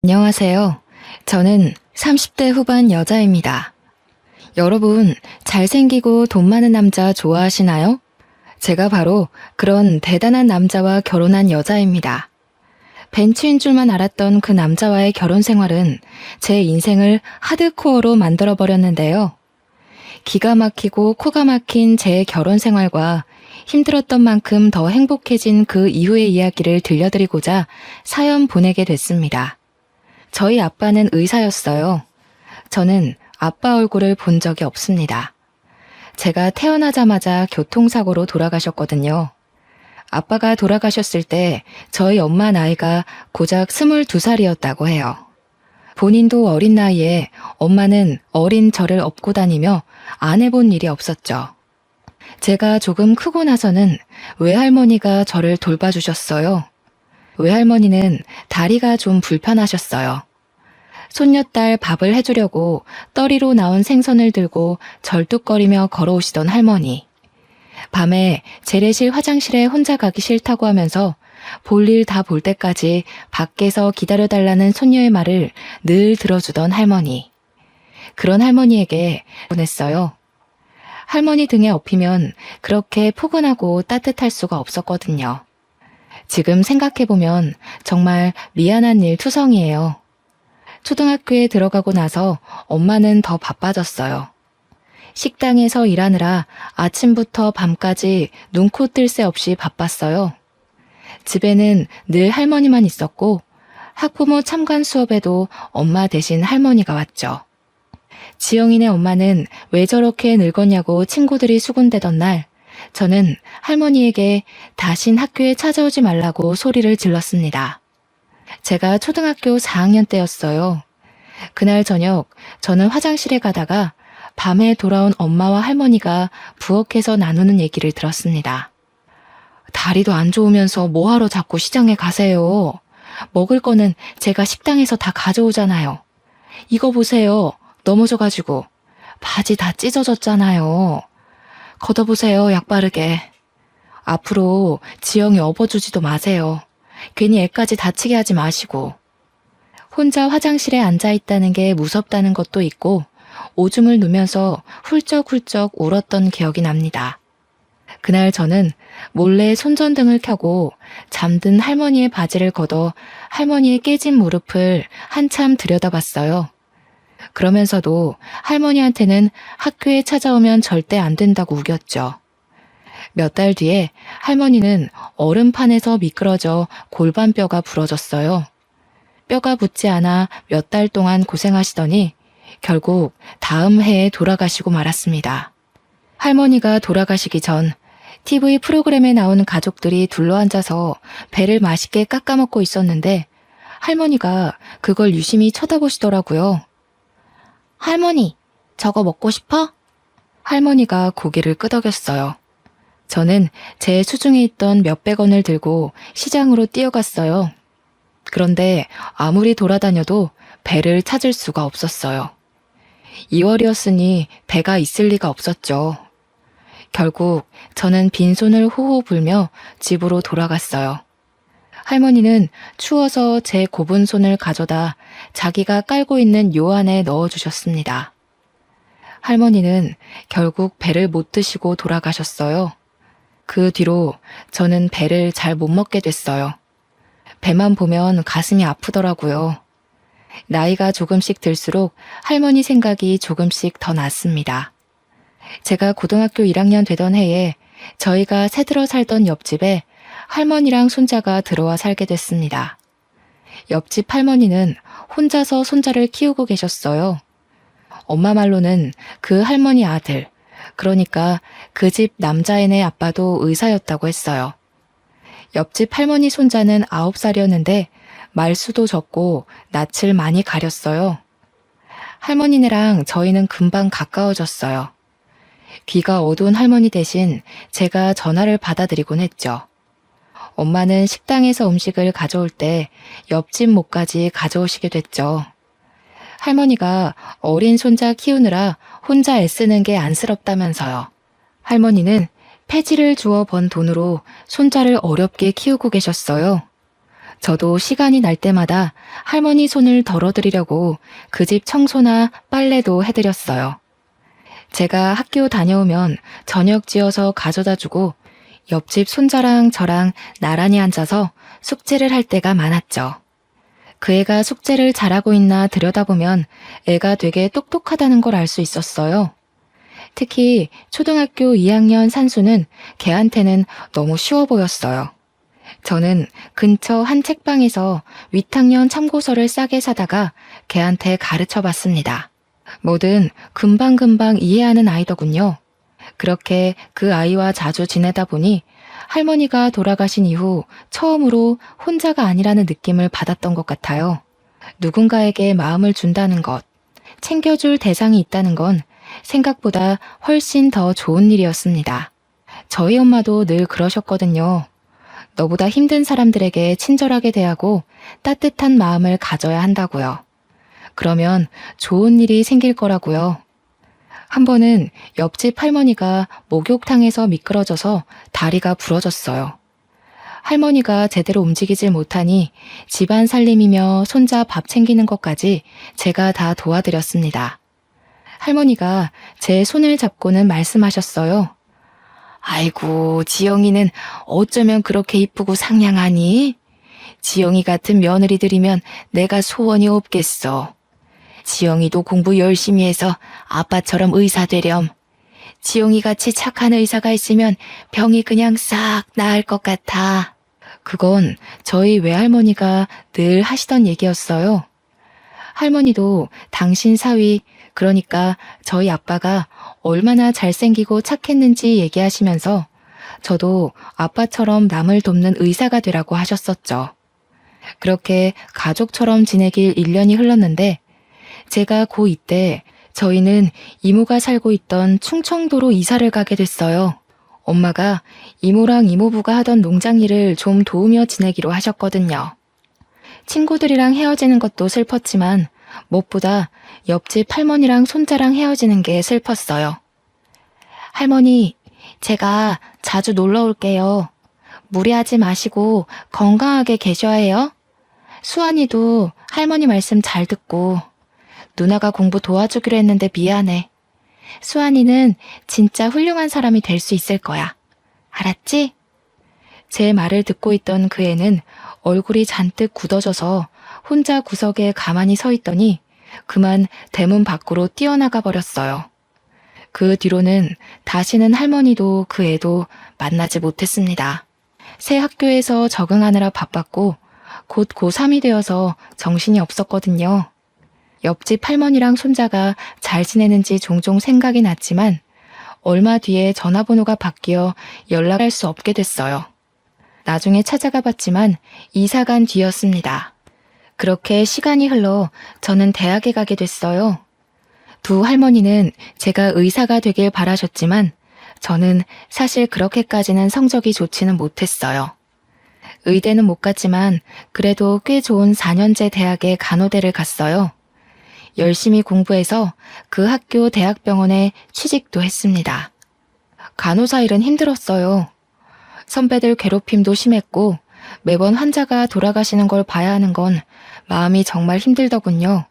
안녕하세요. 저는 30대 후반 여자입니다. 여러분, 잘생기고 돈 많은 남자 좋아하시나요? 제가 바로 그런 대단한 남자와 결혼한 여자입니다. 벤츠인 줄만 알았던 그 남자와의 결혼 생활은 제 인생을 하드코어로 만들어버렸는데요. 기가 막히고 코가 막힌 제 결혼 생활과 힘들었던 만큼 더 행복해진 그 이후의 이야기를 들려드리고자 사연 보내게 됐습니다. 저희 아빠는 의사였어요. 저는 아빠 얼굴을 본 적이 없습니다. 제가 태어나자마자 교통사고로 돌아가셨거든요. 아빠가 돌아가셨을 때 저희 엄마 나이가 고작 22살이었다고 해요. 본인도 어린 나이에 엄마는 어린 저를 업고 다니며 안 해본 일이 없었죠. 제가 조금 크고 나서는 외할머니가 저를 돌봐주셨어요. 외할머니는 다리가 좀 불편하셨어요. 손녀딸 밥을 해주려고 떠리로 나온 생선을 들고 절뚝거리며 걸어오시던 할머니. 밤에 재래실 화장실에 혼자 가기 싫다고 하면서 볼일 다 볼 때까지 밖에서 기다려달라는 손녀의 말을 늘 들어주던 할머니. 그런 할머니에게 보냈어요. 할머니 등에 업히면 그렇게 포근하고 따뜻할 수가 없었거든요. 지금 생각해보면 정말 미안한 일 투성이에요. 초등학교에 들어가고 나서 엄마는 더 바빠졌어요. 식당에서 일하느라 아침부터 밤까지 눈코 뜰 새 없이 바빴어요. 집에는 늘 할머니만 있었고 학부모 참관 수업에도 엄마 대신 할머니가 왔죠. 지영이네 엄마는 왜 저렇게 늙었냐고 친구들이 수군대던 날 저는 할머니에게 다신 학교에 찾아오지 말라고 소리를 질렀습니다. 제가 초등학교 4학년 때였어요. 그날 저녁 저는 화장실에 가다가 밤에 돌아온 엄마와 할머니가 부엌에서 나누는 얘기를 들었습니다. 다리도 안 좋으면서 뭐하러 자꾸 시장에 가세요. 먹을 거는 제가 식당에서 다 가져오잖아요. 이거 보세요. 넘어져가지고 바지 다 찢어졌잖아요. 걷어보세요, 약 바르게. 앞으로 지영이 업어주지도 마세요. 괜히 애까지 다치게 하지 마시고. 혼자 화장실에 앉아있다는 게 무섭다는 것도 있고 오줌을 누면서 훌쩍훌쩍 울었던 기억이 납니다. 그날 저는 몰래 손전등을 켜고 잠든 할머니의 바지를 걷어 할머니의 깨진 무릎을 한참 들여다봤어요. 그러면서도 할머니한테는 학교에 찾아오면 절대 안 된다고 우겼죠. 몇 달 뒤에 할머니는 얼음판에서 미끄러져 골반뼈가 부러졌어요. 뼈가 붙지 않아 몇 달 동안 고생하시더니 결국 다음 해에 돌아가시고 말았습니다. 할머니가 돌아가시기 전 TV 프로그램에 나온 가족들이 둘러앉아서 배를 맛있게 깎아먹고 있었는데 할머니가 그걸 유심히 쳐다보시더라고요. 할머니, 저거 먹고 싶어? 할머니가 고개를 끄덕였어요. 저는 제 수중에 있던 몇백 원을 들고 시장으로 뛰어갔어요. 그런데 아무리 돌아다녀도 배를 찾을 수가 없었어요. 2월이었으니 배가 있을 리가 없었죠. 결국 저는 빈손을 호호 불며 집으로 돌아갔어요. 할머니는 추워서 제 곱은 손을 가져다 자기가 깔고 있는 요 안에 넣어주셨습니다. 할머니는 결국 배를 못 드시고 돌아가셨어요. 그 뒤로 저는 배를 잘 못 먹게 됐어요. 배만 보면 가슴이 아프더라고요. 나이가 조금씩 들수록 할머니 생각이 조금씩 더 났습니다. 제가 고등학교 1학년 되던 해에 저희가 새들어 살던 옆집에 할머니랑 손자가 들어와 살게 됐습니다. 옆집 할머니는 혼자서 손자를 키우고 계셨어요. 엄마 말로는 그 할머니 아들, 그러니까 그 집 남자애네 아빠도 의사였다고 했어요. 옆집 할머니 손자는 9살이었는데 말수도 적고 낯을 많이 가렸어요. 할머니네랑 저희는 금방 가까워졌어요. 귀가 어두운 할머니 대신 제가 전화를 받아드리곤 했죠. 엄마는 식당에서 음식을 가져올 때 옆집 목까지 가져오시게 됐죠. 할머니가 어린 손자 키우느라 혼자 애쓰는 게 안쓰럽다면서요. 할머니는 폐지를 주워 번 돈으로 손자를 어렵게 키우고 계셨어요. 저도 시간이 날 때마다 할머니 손을 덜어드리려고 그 집 청소나 빨래도 해드렸어요. 제가 학교 다녀오면 저녁 지어서 가져다 주고 옆집 손자랑 저랑 나란히 앉아서 숙제를 할 때가 많았죠. 그 애가 숙제를 잘하고 있나 들여다보면 애가 되게 똑똑하다는 걸 알 수 있었어요. 특히 초등학교 2학년 산수는 걔한테는 너무 쉬워 보였어요. 저는 근처 한 책방에서 위탁년 참고서를 싸게 사다가 걔한테 가르쳐 봤습니다. 뭐든 금방금방 이해하는 아이더군요. 그렇게 그 아이와 자주 지내다 보니 할머니가 돌아가신 이후 처음으로 혼자가 아니라는 느낌을 받았던 것 같아요. 누군가에게 마음을 준다는 것, 챙겨줄 대상이 있다는 건 생각보다 훨씬 더 좋은 일이었습니다. 저희 엄마도 늘 그러셨거든요. 너보다 힘든 사람들에게 친절하게 대하고 따뜻한 마음을 가져야 한다고요. 그러면 좋은 일이 생길 거라고요. 한 번은 옆집 할머니가 목욕탕에서 미끄러져서 다리가 부러졌어요. 할머니가 제대로 움직이질 못하니 집안 살림이며 손자 밥 챙기는 것까지 제가 다 도와드렸습니다. 할머니가 제 손을 잡고는 말씀하셨어요. 아이고, 지영이는 어쩌면 그렇게 이쁘고 상냥하니? 지영이 같은 며느리들이면 내가 소원이 없겠어. 지영이도 공부 열심히 해서 아빠처럼 의사 되렴. 지영이같이 착한 의사가 있으면 병이 그냥 싹 나을 것 같아. 그건 저희 외할머니가 늘 하시던 얘기였어요. 할머니도 당신 사위, 그러니까 저희 아빠가 얼마나 잘생기고 착했는지 얘기하시면서 저도 아빠처럼 남을 돕는 의사가 되라고 하셨었죠. 그렇게 가족처럼 지내길 1년이 흘렀는데 제가 고2 때 저희는 이모가 살고 있던 충청도로 이사를 가게 됐어요. 엄마가 이모랑 이모부가 하던 농장 일을 좀 도우며 지내기로 하셨거든요. 친구들이랑 헤어지는 것도 슬펐지만 무엇보다 옆집 할머니랑 손자랑 헤어지는 게 슬펐어요. 할머니, 제가 자주 놀러 올게요. 무리하지 마시고 건강하게 계셔야 해요. 수환이도 할머니 말씀 잘 듣고 누나가 공부 도와주기로 했는데 미안해. 수환이는 진짜 훌륭한 사람이 될 수 있을 거야. 알았지? 제 말을 듣고 있던 그 애는 얼굴이 잔뜩 굳어져서 혼자 구석에 가만히 서 있더니 그만 대문 밖으로 뛰어나가 버렸어요. 그 뒤로는 다시는 할머니도 그 애도 만나지 못했습니다. 새 학교에서 적응하느라 바빴고 곧 고3이 되어서 정신이 없었거든요. 옆집 할머니랑 손자가 잘 지내는지 종종 생각이 났지만 얼마 뒤에 전화번호가 바뀌어 연락할 수 없게 됐어요. 나중에 찾아가 봤지만 이사 간 뒤였습니다. 그렇게 시간이 흘러 저는 대학에 가게 됐어요. 두 할머니는 제가 의사가 되길 바라셨지만 저는 사실 그렇게까지는 성적이 좋지는 못했어요. 의대는 못 갔지만 그래도 꽤 좋은 4년제 대학에 간호대를 갔어요. 열심히 공부해서 그 학교 대학병원에 취직도 했습니다. 간호사 일은 힘들었어요. 선배들 괴롭힘도 심했고 매번 환자가 돌아가시는 걸 봐야 하는 건 마음이 정말 힘들더군요.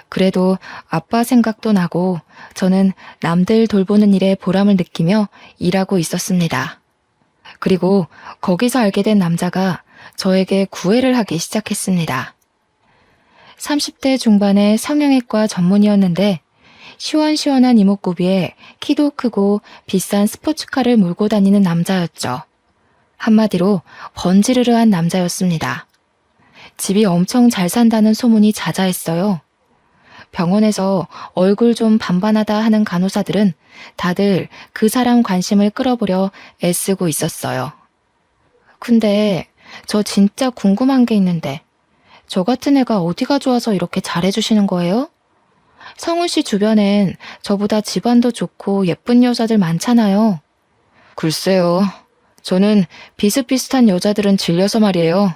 그래도 아빠 생각도 나고 저는 남들 돌보는 일에 보람을 느끼며 일하고 있었습니다. 그리고 거기서 알게 된 남자가 저에게 구애를 하기 시작했습니다. 30대 중반의 성형외과 전문의였는데 시원시원한 이목구비에 키도 크고 비싼 스포츠카를 몰고 다니는 남자였죠. 한마디로 번지르르한 남자였습니다. 집이 엄청 잘 산다는 소문이 자자했어요. 병원에서 얼굴 좀 반반하다 하는 간호사들은 다들 그 사람 관심을 끌어보려 애쓰고 있었어요. 근데 저 진짜 궁금한 게 있는데 저 같은 애가 어디가 좋아서 이렇게 잘해주시는 거예요? 성훈 씨 주변엔 저보다 집안도 좋고 예쁜 여자들 많잖아요. 글쎄요. 저는 비슷비슷한 여자들은 질려서 말이에요.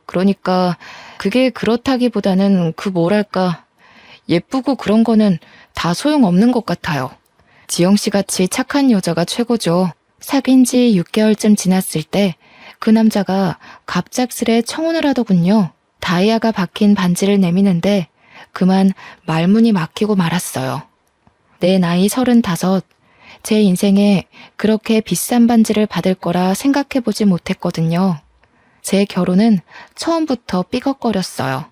그러니까 그게 그렇다기보다는 그 뭐랄까 예쁘고 그런 거는 다 소용없는 것 같아요. 지영 씨 같이 착한 여자가 최고죠. 사귄 지 6개월쯤 지났을 때 그 남자가 갑작스레 청혼을 하더군요. 다이아가 박힌 반지를 내미는데 그만 말문이 막히고 말았어요. 내 나이 35, 제 인생에 그렇게 비싼 반지를 받을 거라 생각해보지 못했거든요. 제 결혼은 처음부터 삐걱거렸어요.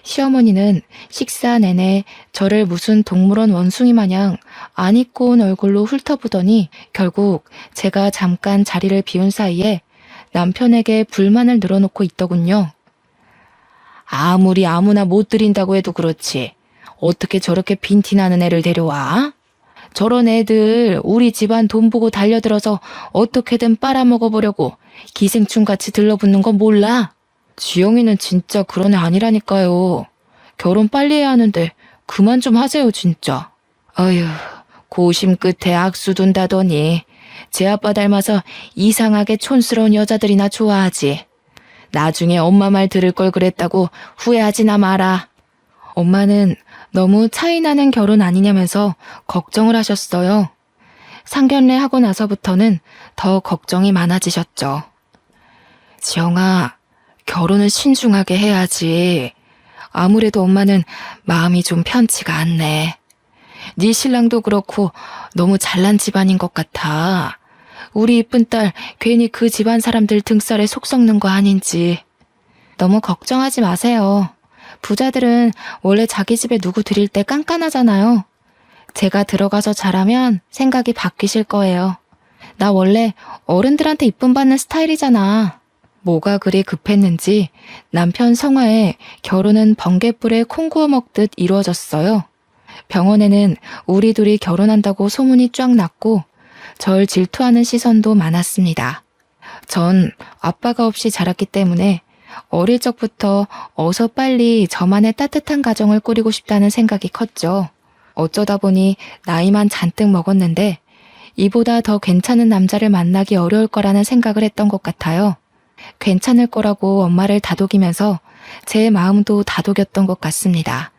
시어머니는 식사 내내 저를 무슨 동물원 원숭이 마냥 안 입고 온 얼굴로 훑어보더니 결국 제가 잠깐 자리를 비운 사이에 남편에게 불만을 늘어놓고 있더군요. 아무리 아무나 못 드린다고 해도 그렇지. 어떻게 저렇게 빈티나는 애를 데려와? 저런 애들 우리 집안 돈 보고 달려들어서 어떻게든 빨아먹어보려고 기생충같이 들러붙는 거 몰라? 지영이는 진짜 그런 애 아니라니까요. 결혼 빨리 해야 하는데 그만 좀 하세요 진짜. 어휴, 고심 끝에 악수 둔다더니 제 아빠 닮아서 이상하게 촌스러운 여자들이나 좋아하지. 나중에 엄마 말 들을 걸 그랬다고 후회하지나 마라. 엄마는 너무 차이나는 결혼 아니냐면서 걱정을 하셨어요. 상견례 하고 나서부터는 더 걱정이 많아지셨죠. 지영아, 결혼은 신중하게 해야지. 아무래도 엄마는 마음이 좀 편치가 않네. 네 신랑도 그렇고 너무 잘난 집안인 것 같아. 우리 이쁜 딸 괜히 그 집안 사람들 등살에 속 썩는 거 아닌지. 너무 걱정하지 마세요. 부자들은 원래 자기 집에 누구 들일 때 깐깐하잖아요. 제가 들어가서 잘하면 생각이 바뀌실 거예요. 나 원래 어른들한테 이쁨 받는 스타일이잖아. 뭐가 그리 급했는지 남편 성화에 결혼은 번갯불에 콩 구워 먹듯 이루어졌어요. 병원에는 우리 둘이 결혼한다고 소문이 쫙 났고 절 질투하는 시선도 많았습니다. 전 아빠가 없이 자랐기 때문에 어릴 적부터 어서 빨리 저만의 따뜻한 가정을 꾸리고 싶다는 생각이 컸죠. 어쩌다 보니 나이만 잔뜩 먹었는데 이보다 더 괜찮은 남자를 만나기 어려울 거라는 생각을 했던 것 같아요. 괜찮을 거라고 엄마를 다독이면서 제 마음도 다독였던 것 같습니다.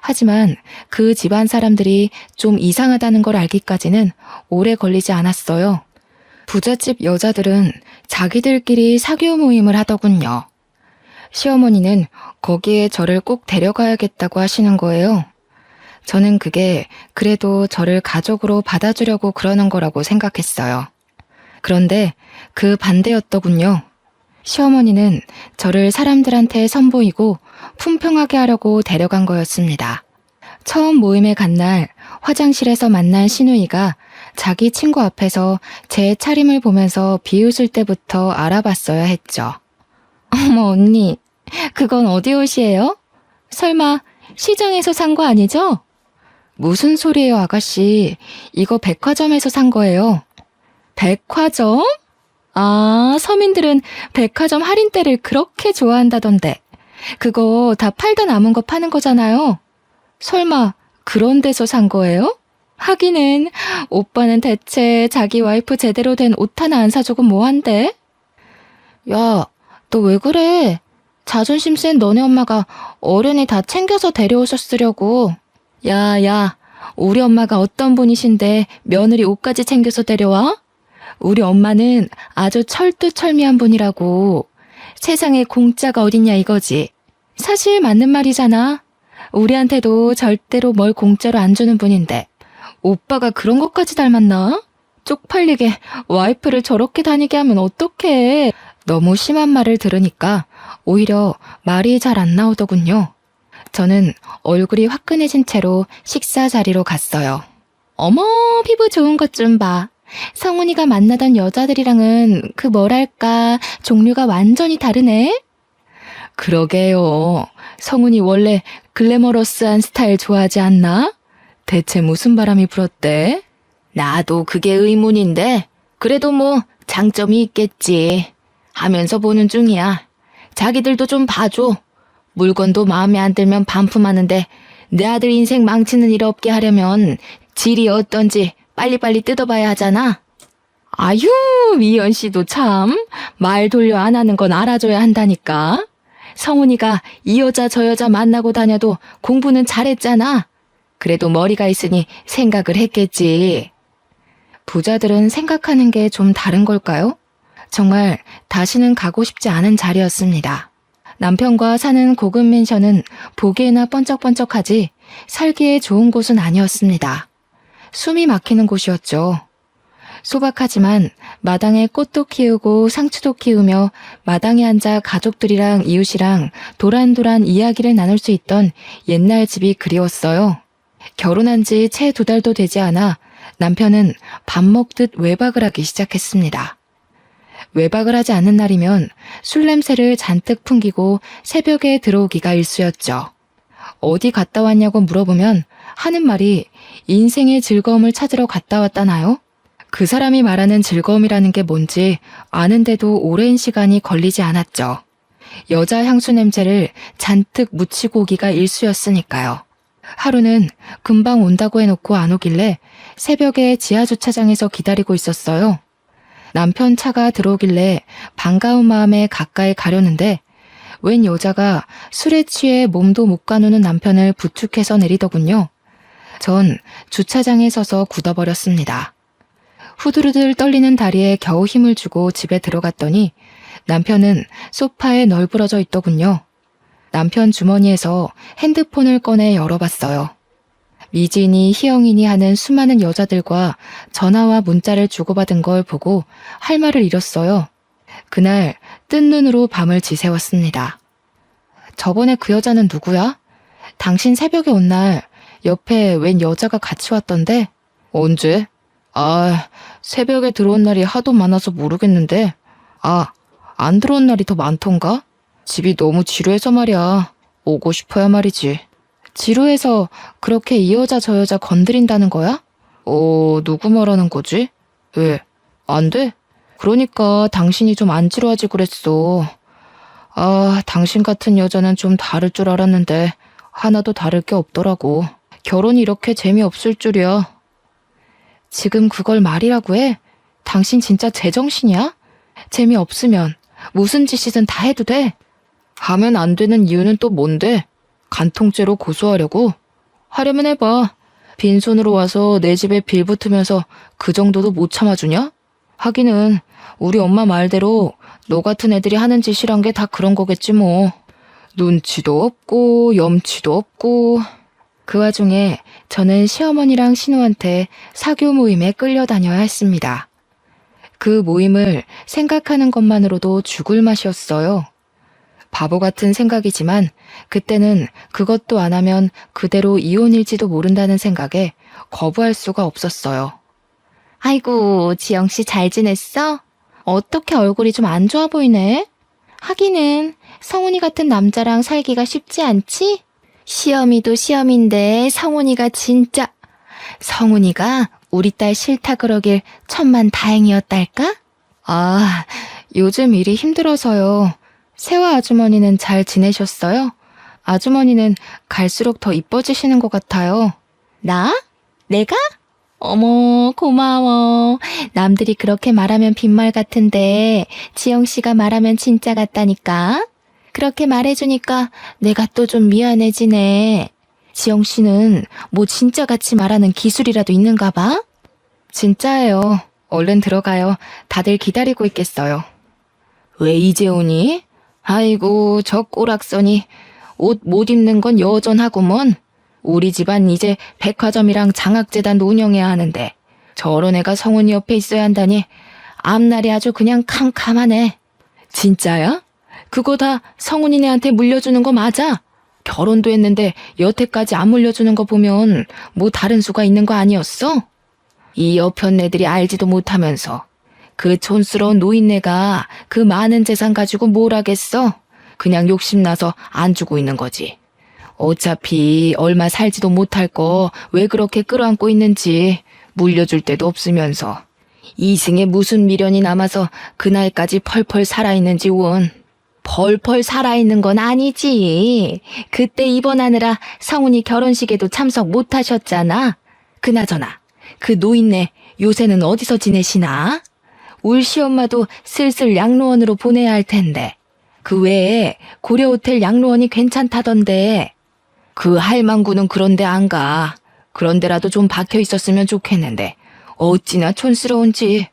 하지만 그 집안 사람들이 좀 이상하다는 걸 알기까지는 오래 걸리지 않았어요. 부잣집 여자들은 자기들끼리 사교 모임을 하더군요. 시어머니는 거기에 저를 꼭 데려가야겠다고 하시는 거예요. 저는 그게 그래도 저를 가족으로 받아주려고 그러는 거라고 생각했어요. 그런데 그 반대였더군요. 시어머니는 저를 사람들한테 선보이고 품평하게 하려고 데려간 거였습니다. 처음 모임에 간 날 화장실에서 만난 시누이가 자기 친구 앞에서 제 차림을 보면서 비웃을 때부터 알아봤어야 했죠. 어머 언니, 그건 어디 옷이에요? 설마 시장에서 산 거 아니죠? 무슨 소리예요 아가씨, 이거 백화점에서 산 거예요. 백화점? 아, 서민들은 백화점 할인대를 그렇게 좋아한다던데. 그거 다 팔다 남은 거 파는 거잖아요. 설마 그런 데서 산 거예요? 하기는 오빠는 대체 자기 와이프 제대로 된 옷 하나 안 사주고 뭐한대? 야, 너 왜 그래? 자존심 센 너네 엄마가 어른이 다 챙겨서 데려오셨으려고. 야, 우리 엄마가 어떤 분이신데 며느리 옷까지 챙겨서 데려와? 우리 엄마는 아주 철두철미한 분이라고. 세상에 공짜가 어딨냐 이거지. 사실 맞는 말이잖아. 우리한테도 절대로 뭘 공짜로 안 주는 분인데 오빠가 그런 것까지 닮았나? 쪽팔리게 와이프를 저렇게 다니게 하면 어떡해. 너무 심한 말을 들으니까 오히려 말이 잘 안 나오더군요. 저는 얼굴이 화끈해진 채로 식사 자리로 갔어요. 어머, 피부 좋은 것 좀 봐. 성훈이가 만나던 여자들이랑은 그 뭐랄까 종류가 완전히 다르네. 그러게요. 성훈이 원래 글래머러스한 스타일 좋아하지 않나? 대체 무슨 바람이 불었대? 나도 그게 의문인데 그래도 뭐 장점이 있겠지 하면서 보는 중이야. 자기들도 좀 봐줘. 물건도 마음에 안 들면 반품하는데 내 아들 인생 망치는 일 없게 하려면 질이 어떤지 빨리빨리 뜯어봐야 하잖아. 아유, 미연 씨도 참 말 돌려 안 하는 건 알아줘야 한다니까. 성훈이가 이 여자 저 여자 만나고 다녀도 공부는 잘했잖아. 그래도 머리가 있으니 생각을 했겠지. 부자들은 생각하는 게 좀 다른 걸까요? 정말 다시는 가고 싶지 않은 자리였습니다. 남편과 사는 고급 맨션은 보기에나 번쩍번쩍하지 살기에 좋은 곳은 아니었습니다. 숨이 막히는 곳이었죠. 소박하지만 마당에 꽃도 키우고 상추도 키우며 마당에 앉아 가족들이랑 이웃이랑 도란도란 이야기를 나눌 수 있던 옛날 집이 그리웠어요. 결혼한 지 채 2달도 되지 않아 남편은 밥 먹듯 외박을 하기 시작했습니다. 외박을 하지 않는 날이면 술 냄새를 잔뜩 풍기고 새벽에 들어오기가 일쑤였죠. 어디 갔다 왔냐고 물어보면 하는 말이 인생의 즐거움을 찾으러 갔다 왔다나요? 그 사람이 말하는 즐거움이라는 게 뭔지 아는데도 오랜 시간이 걸리지 않았죠. 여자 향수 냄새를 잔뜩 묻히고 오기가 일쑤였으니까요. 하루는 금방 온다고 해놓고 안 오길래 새벽에 지하주차장에서 기다리고 있었어요. 남편 차가 들어오길래 반가운 마음에 가까이 가려는데 웬 여자가 술에 취해 몸도 못 가누는 남편을 부축해서 내리더군요. 전 주차장에 서서 굳어버렸습니다. 후들후들 떨리는 다리에 겨우 힘을 주고 집에 들어갔더니 남편은 소파에 널브러져 있더군요. 남편 주머니에서 핸드폰을 꺼내 열어봤어요. 미진이, 희영이니 하는 수많은 여자들과 전화와 문자를 주고받은 걸 보고 할 말을 잃었어요. 그날 뜬 눈으로 밤을 지새웠습니다. 저번에 그 여자는 누구야? 당신 새벽에 온 날 옆에 웬 여자가 같이 왔던데? 언제? 새벽에 들어온 날이 하도 많아서 모르겠는데. 안 들어온 날이 더 많던가? 집이 너무 지루해서 말이야. 오고 싶어야 말이지. 지루해서 그렇게 이 여자 저 여자 건드린다는 거야? 누구 말하는 거지? 왜? 안 돼? 그러니까 당신이 좀 안 지루하지 그랬어. 당신 같은 여자는 좀 다를 줄 알았는데 하나도 다를 게 없더라고. 결혼이 이렇게 재미없을 줄이야. 지금 그걸 말이라고 해? 당신 진짜 제정신이야? 재미없으면 무슨 짓이든 다 해도 돼? 하면 안 되는 이유는 또 뭔데? 간통죄로 고소하려고? 하려면 해봐. 빈손으로 와서 내 집에 빌 붙으면서 그 정도도 못 참아주냐? 하기는 우리 엄마 말대로 너 같은 애들이 하는 짓이란 게 다 그런 거겠지 뭐. 눈치도 없고 염치도 없고. 그 와중에 저는 시어머니랑 신우한테 사교 모임에 끌려다녀야 했습니다. 그 모임을 생각하는 것만으로도 죽을 맛이었어요. 바보 같은 생각이지만 그때는 그것도 안 하면 그대로 이혼일지도 모른다는 생각에 거부할 수가 없었어요. 아이고, 지영씨 잘 지냈어? 어떻게 얼굴이 좀 안 좋아 보이네? 하기는 성훈이 같은 남자랑 살기가 쉽지 않지? 시어미도 시어미인데 성훈이가 진짜... 성훈이가 우리 딸 싫다 그러길 천만 다행이었달까? 요즘 일이 힘들어서요. 세화 아주머니는 잘 지내셨어요? 아주머니는 갈수록 더 이뻐지시는 것 같아요. 나? 내가? 어머, 고마워. 남들이 그렇게 말하면 빈말 같은데 지영씨가 말하면 진짜 같다니까. 그렇게 말해주니까 내가 또 좀 미안해지네. 지영씨는 뭐 진짜같이 말하는 기술이라도 있는가 봐? 진짜예요. 얼른 들어가요. 다들 기다리고 있겠어요. 왜 이제 오니? 아이고, 저 꼬락서니 옷 못 입는 건 여전하구먼. 우리 집안 이제 백화점이랑 장학재단도 운영해야 하는데 저런 애가 성훈이 옆에 있어야 한다니 앞날이 아주 그냥 캄캄하네. 진짜야? 그거 다 성훈이네한테 물려주는 거 맞아? 결혼도 했는데 여태까지 안 물려주는 거 보면 뭐 다른 수가 있는 거 아니었어? 이 여편 애들이 알지도 못하면서 그 촌스러운 노인네가 그 많은 재산 가지고 뭘 하겠어? 그냥 욕심나서 안 주고 있는 거지. 어차피 얼마 살지도 못할 거 왜 그렇게 끌어안고 있는지 물려줄 데도 없으면서 이승에 무슨 미련이 남아서 그 나이까지 펄펄 살아있는지 원. 펄펄 살아있는 건 아니지. 그때 입원하느라 성훈이 결혼식에도 참석 못하셨잖아. 그나저나 그 노인네 요새는 어디서 지내시나? 울 시엄마도 슬슬 양로원으로 보내야 할 텐데. 그 외에 고려호텔 양로원이 괜찮다던데. 그 할망구는 그런데 안 가. 그런데라도 좀 박혀 있었으면 좋겠는데 어찌나 촌스러운지.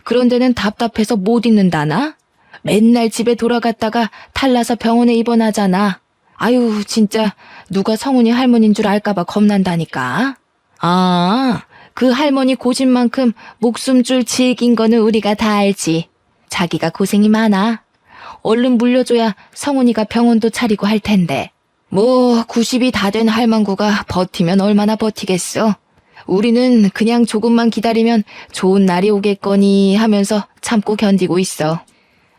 그런 데는 답답해서 못 있는다나? 맨날 집에 돌아갔다가 탈나서 병원에 입원하잖아. 아유, 진짜 누가 성훈이 할머니인 줄 알까봐 겁난다니까. 아, 그 할머니 고집만큼 목숨줄 질긴 거는 우리가 다 알지. 자기가 고생이 많아. 얼른 물려줘야 성훈이가 병원도 차리고 할 텐데. 뭐 90이 다 된 할망구가 버티면 얼마나 버티겠어. 우리는 그냥 조금만 기다리면 좋은 날이 오겠거니 하면서 참고 견디고 있어.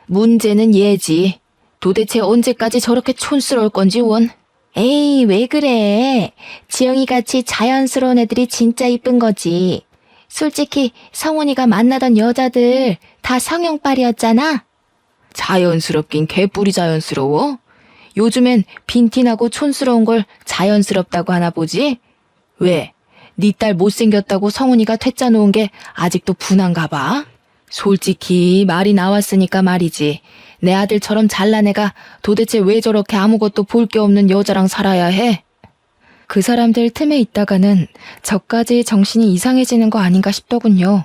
문제는 얘지. 도대체 언제까지 저렇게 촌스러울 건지 원. 에이, 왜 그래. 지영이같이 자연스러운 애들이 진짜 이쁜 거지. 솔직히 성훈이가 만나던 여자들 다 성형빨이었잖아. 자연스럽긴 개뿔이 자연스러워? 요즘엔 빈티나고 촌스러운 걸 자연스럽다고 하나 보지? 왜? 네 딸 못생겼다고 성훈이가 퇴짜 놓은 게 아직도 분한가 봐? 솔직히 말이 나왔으니까 말이지. 내 아들처럼 잘난 애가 도대체 왜 저렇게 아무것도 볼 게 없는 여자랑 살아야 해? 그 사람들 틈에 있다가는 저까지 정신이 이상해지는 거 아닌가 싶더군요.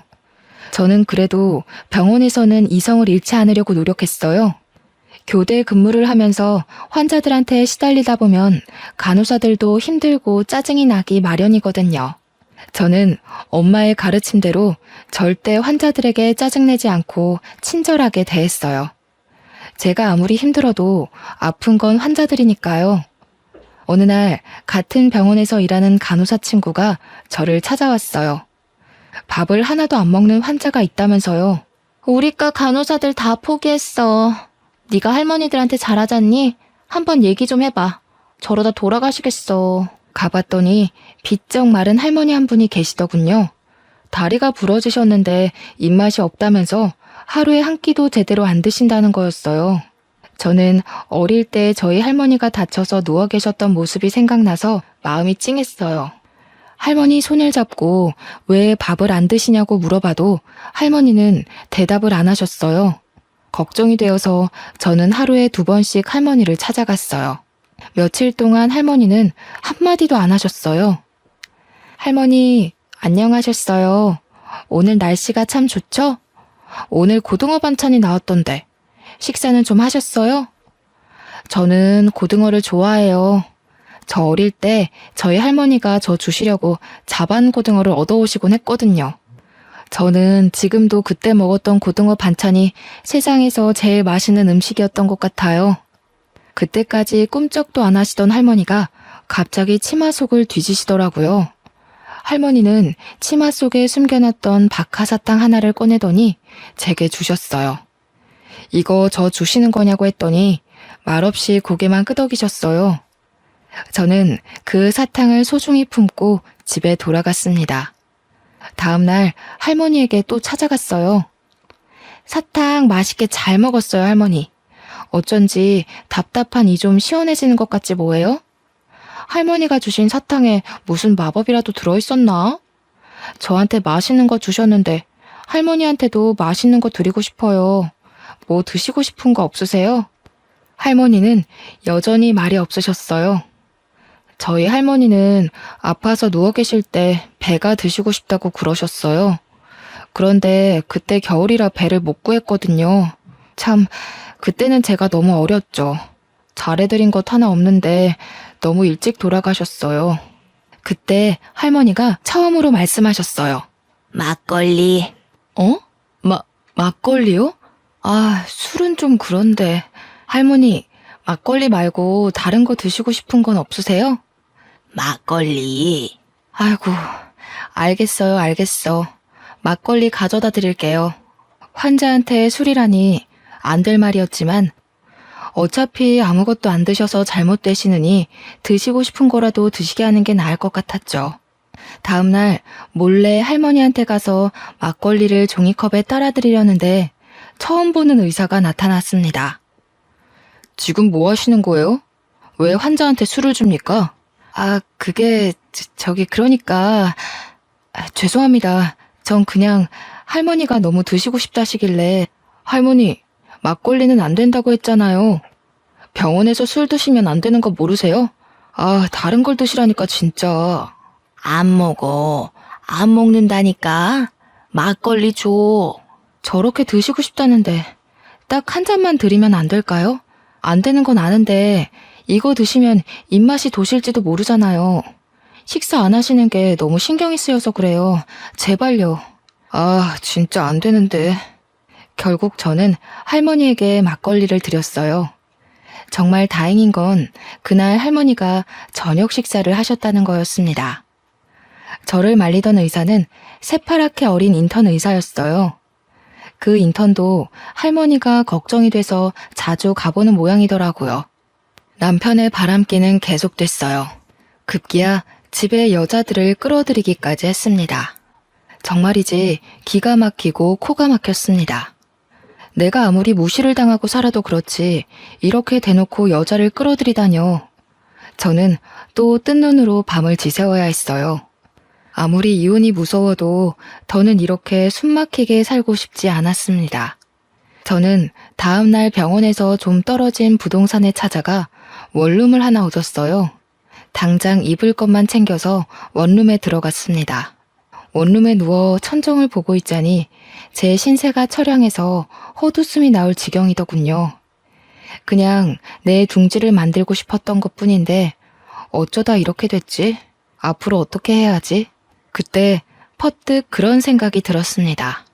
저는 그래도 병원에서는 이성을 잃지 않으려고 노력했어요. 교대 근무를 하면서 환자들한테 시달리다 보면 간호사들도 힘들고 짜증이 나기 마련이거든요. 저는 엄마의 가르침대로 절대 환자들에게 짜증내지 않고 친절하게 대했어요. 제가 아무리 힘들어도 아픈 건 환자들이니까요. 어느 날 같은 병원에서 일하는 간호사 친구가 저를 찾아왔어요. 밥을 하나도 안 먹는 환자가 있다면서요. 우리과 간호사들 다 포기했어. 네가 할머니들한테 잘하잖니? 한번 얘기 좀 해봐. 저러다 돌아가시겠어. 가봤더니 비쩍 마른 할머니 한 분이 계시더군요. 다리가 부러지셨는데 입맛이 없다면서 하루에 한 끼도 제대로 안 드신다는 거였어요. 저는 어릴 때 저희 할머니가 다쳐서 누워 계셨던 모습이 생각나서 마음이 찡했어요. 할머니 손을 잡고 왜 밥을 안 드시냐고 물어봐도 할머니는 대답을 안 하셨어요. 걱정이 되어서 저는 하루에 2번씩 할머니를 찾아갔어요. 며칠 동안 할머니는 한마디도 안 하셨어요. 할머니, 안녕하셨어요. 오늘 날씨가 참 좋죠? 오늘 고등어 반찬이 나왔던데 식사는 좀 하셨어요? 저는 고등어를 좋아해요. 저 어릴 때 저희 할머니가 저 주시려고 자반 고등어를 얻어오시곤 했거든요. 저는 지금도 그때 먹었던 고등어 반찬이 세상에서 제일 맛있는 음식이었던 것 같아요. 그때까지 꿈쩍도 안 하시던 할머니가 갑자기 치마 속을 뒤지시더라고요. 할머니는 치마 속에 숨겨놨던 박하사탕 하나를 꺼내더니 제게 주셨어요. 이거 저 주시는 거냐고 했더니 말없이 고개만 끄덕이셨어요. 저는 그 사탕을 소중히 품고 집에 돌아갔습니다. 다음 날 할머니에게 또 찾아갔어요. 사탕 맛있게 잘 먹었어요, 할머니. 어쩐지 답답한 이 좀 시원해지는 것 같지 뭐예요? 할머니가 주신 사탕에 무슨 마법이라도 들어있었나? 저한테 맛있는 거 주셨는데 할머니한테도 맛있는 거 드리고 싶어요. 뭐 드시고 싶은 거 없으세요? 할머니는 여전히 말이 없으셨어요. 저희 할머니는 아파서 누워 계실 때 배가 드시고 싶다고 그러셨어요. 그런데 그때 겨울이라 배를 못 구했거든요. 참, 그때는 제가 너무 어렸죠. 잘해드린 것 하나 없는데 너무 일찍 돌아가셨어요. 그때 할머니가 처음으로 말씀하셨어요. 막걸리. 어? 막걸리요? 아, 술은 좀 그런데. 할머니, 막걸리 말고 다른 거 드시고 싶은 건 없으세요? 막걸리. 아이고, 알겠어요, 알겠어. 막걸리 가져다 드릴게요. 환자한테 술이라니 안 될 말이었지만 어차피 아무것도 안 드셔서 잘못되시느니 드시고 싶은 거라도 드시게 하는 게 나을 것 같았죠. 다음날 몰래 할머니한테 가서 막걸리를 종이컵에 따라 드리려는데 처음 보는 의사가 나타났습니다. 지금 뭐 하시는 거예요? 왜 환자한테 술을 줍니까? 아, 그게 그러니까 죄송합니다. 전 그냥 할머니가 너무 드시고 싶다시길래. 할머니, 막걸리는 안 된다고 했잖아요. 병원에서 술 드시면 안 되는 거 모르세요? 아, 다른 걸 드시라니까 진짜. 안 먹어. 안 먹는다니까. 막걸리 줘. 저렇게 드시고 싶다는데 딱 한 잔만 드리면 안 될까요? 안 되는 건 아는데 이거 드시면 입맛이 도실지도 모르잖아요. 식사 안 하시는 게 너무 신경이 쓰여서 그래요. 제발요. 아, 진짜 안 되는데. 결국 저는 할머니에게 막걸리를 드렸어요. 정말 다행인 건 그날 할머니가 저녁 식사를 하셨다는 거였습니다. 저를 말리던 의사는 새파랗게 어린 인턴 의사였어요. 그 인턴도 할머니가 걱정이 돼서 자주 가보는 모양이더라고요. 남편의 바람기는 계속됐어요. 급기야 집에 여자들을 끌어들이기까지 했습니다. 정말이지 기가 막히고 코가 막혔습니다. 내가 아무리 무시를 당하고 살아도 그렇지 이렇게 대놓고 여자를 끌어들이다뇨. 저는 또 뜬 눈으로 밤을 지새워야 했어요. 아무리 이혼이 무서워도 더는 이렇게 숨막히게 살고 싶지 않았습니다. 저는 다음 날 병원에서 좀 떨어진 부동산에 찾아가 원룸을 하나 얻었어요. 당장 입을 것만 챙겨서 원룸에 들어갔습니다. 원룸에 누워 천정을 보고 있자니 제 신세가 처량해서 헛웃음이 나올 지경이더군요. 그냥 내 둥지를 만들고 싶었던 것뿐인데 어쩌다 이렇게 됐지? 앞으로 어떻게 해야지? 그때 퍼뜩 그런 생각이 들었습니다.